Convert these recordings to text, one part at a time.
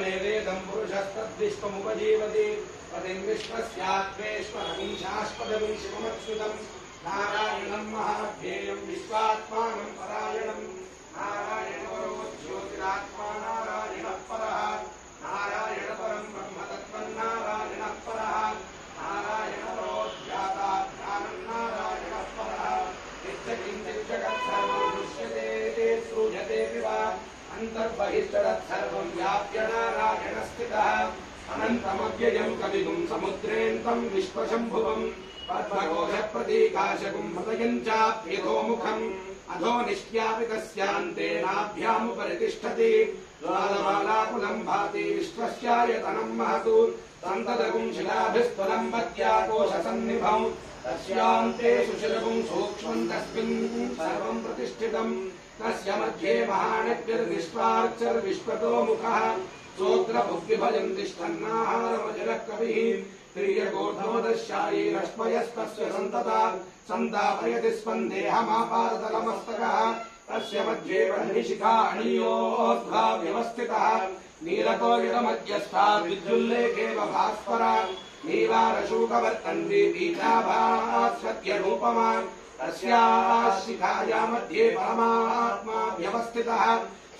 वेदेदं पुरुषस्तद्विश्वमुपजीवति पतिं विश्वस्यात्मेश्वरं शाश्वतं शिवमच्युतं नारायणं महाध्येयं विश्वात्मानं परायणं नारायणो ज्योतिरात्मा नारायणः परः नारायण परं ब्रह्म तत्त्वन्नारायणः परः नारायणो ज्ञाता ज्ञानं नारायणः परः यच्च जगत्सर्वं दृश्यते श्रूयतेऽपि वा अन्तर्बहिश्चरत्सर्वं व्याप्य नारायणस्थितः अनन्तमव्ययं कविगुं समुद्रेऽन्तं विश्वशम्भुवं पद्मकोशप्रतीकाशगुं हृदयं चाप्यधोमुखम् अधो निष्ट्यापितस्यान्ते नाभ्यामुपरि तिष्ठति ज्वालमालाकुलं भाति विश्वस्यायतनं महतु सन्ततगुं शिलाभिस्तुलं पद्याकोशसन्निभौ तस्यान्ते सुशिलगुं सूक्ष्मं तस्मिन् सर्वं प्रतिष्ठितम् तस्य मध्ये महानग्निर्विश्वार्चर्विश्वतोमुखः श्रोत्रभुग्विभजं तिष्ठन्नाहारमजलः कविः प्रियगोर्धोदशायैरश्मयस्तस्य सन्तता सन्तापयति स्पन्देहमापादतलमस्तकः तस्य मध्ये वह्निशिखा अणीयोऽध्वा व्यवस्थितः नीलकोविदमध्यस्थात् विद्युल्लेखेव भास्वरा नीवारशूकवर्तन्ति पीठाभास्वत्यरूपमा तस्याः शिखाया मध्ये परमात्मा व्यवस्थितः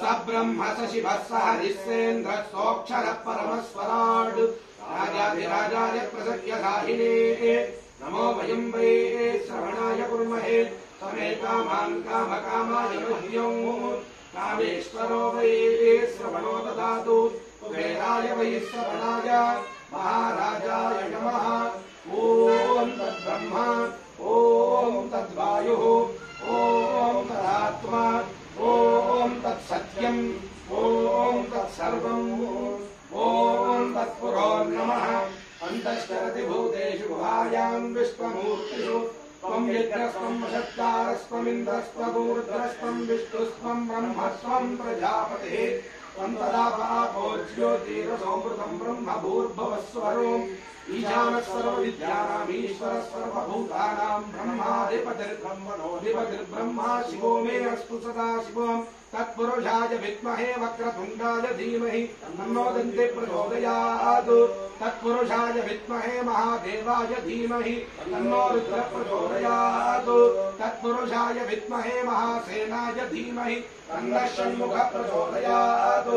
स ब्रह्म स शिवः स हरिस्सेन्द्रः सोऽक्षरः परमस्वराट् राजाधिराजाय प्रसत्यसाहिने नमो वयं वै श्रवणाय कुर्महे समे कामान् कामकामाय मह्यं कामेश्वरो वै श्रवणो ददातु कुबेराय वै श्रवणाय महाराजाय नमः ॐ तद्ब्रह्मा ॐ तद्वायुः ॐ तदात्मा ॐ तत्सत्यम् ॐ तत्सर्वम् ॐ तत्पुरोर्नमः अन्तश्चरति भूतेषु गुहायां विश्वमूर्तिषु त्वं यज्ञस्त्वं वषट्कारस्त्वमिन्द्रस्त्वरूर्ध्वस्त्वं विष्णुस्त्वं ब्रह्मस्त्वं प्रजापतिः त्वं तदा पापो ज्योतिरसोऽमृतं ब्रह्म भूर्भुवस्वरोम् ईशानः सर्वविद्यानामीश्वरः सर्वभूतानां ब्रह्माधिपतिर्ब्रह्मणोऽधिपतिर्ब्रह्मा शिवो मे अस्तु सदा शिवम् तत्पुरुषाय विद्महे वक्रतुण्डाय धीमहि तन्नो दन्ते प्रचोदयात् तत्पुरुषाय विद्महे महादेवाय धीमहि तन्नो रुद्रः प्रचोदयात् तत्पुरुषाय विद्महे महासेनाय धीमहि तन्नः षण्मुखः प्रचोदयात्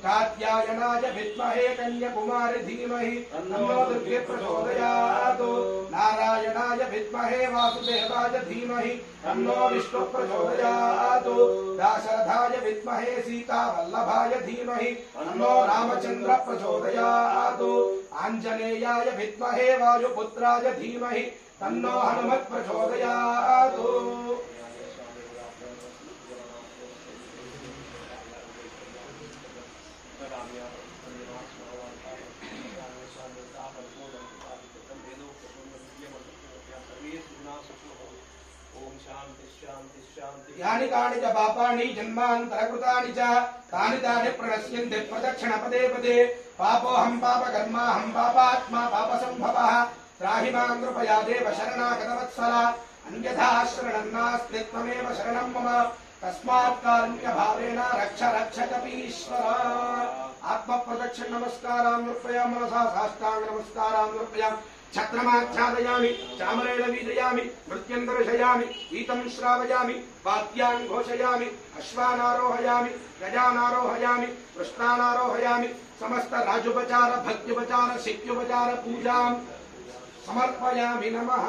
कात्यायनाय विद्महे कन्याकुमारी धीमहि तन्नो दुर्गे प्रचोदयात् नारायणाय विद्महे वासुदेवाय धीमहि तन्नो विष्णुः प्रचोदयात् दाशरथाय विद्महे सीतावल्लभाय धीमहि तन्नो रामचन्द्रः प्रचोदयात् आञ्जनेयाय विद्महे वायुपुत्राय धीमहि तन्नो हनुमत् प्रचोदयात् यानि कानि च पापानि जन्मान्तरकृतानि च तानि तानि प्रणश्यन्ते प्रदक्षिणपदे पदे पापोऽहं पापकर्माहं पापात्मा पापसम्भवः त्राहि मां कृपया देव शरणागतवत्सल अन्यथा शरणं नास्ति त्वमेव शरणं मम तस्मात् कारुण्यभावेन रक्ष रक्ष कपीश्वर आत्मप्रदक्षिण नमस्कारान् अर्पयामि मनसा साष्टांग नमस्कारान् अर्पयामि छत्रमाच्छादयामि चामरेण वीदयामि नृत्यं दर्शयामि गीतं श्रावयामि वाद्यान् घोषयामि अश्वानारोहयामि गजानारोहयामि कृष्णानारोहयामि समस्त राजोपचार भक्त्युपचार शिक्युपचार पूजां समर्पयामि नमः।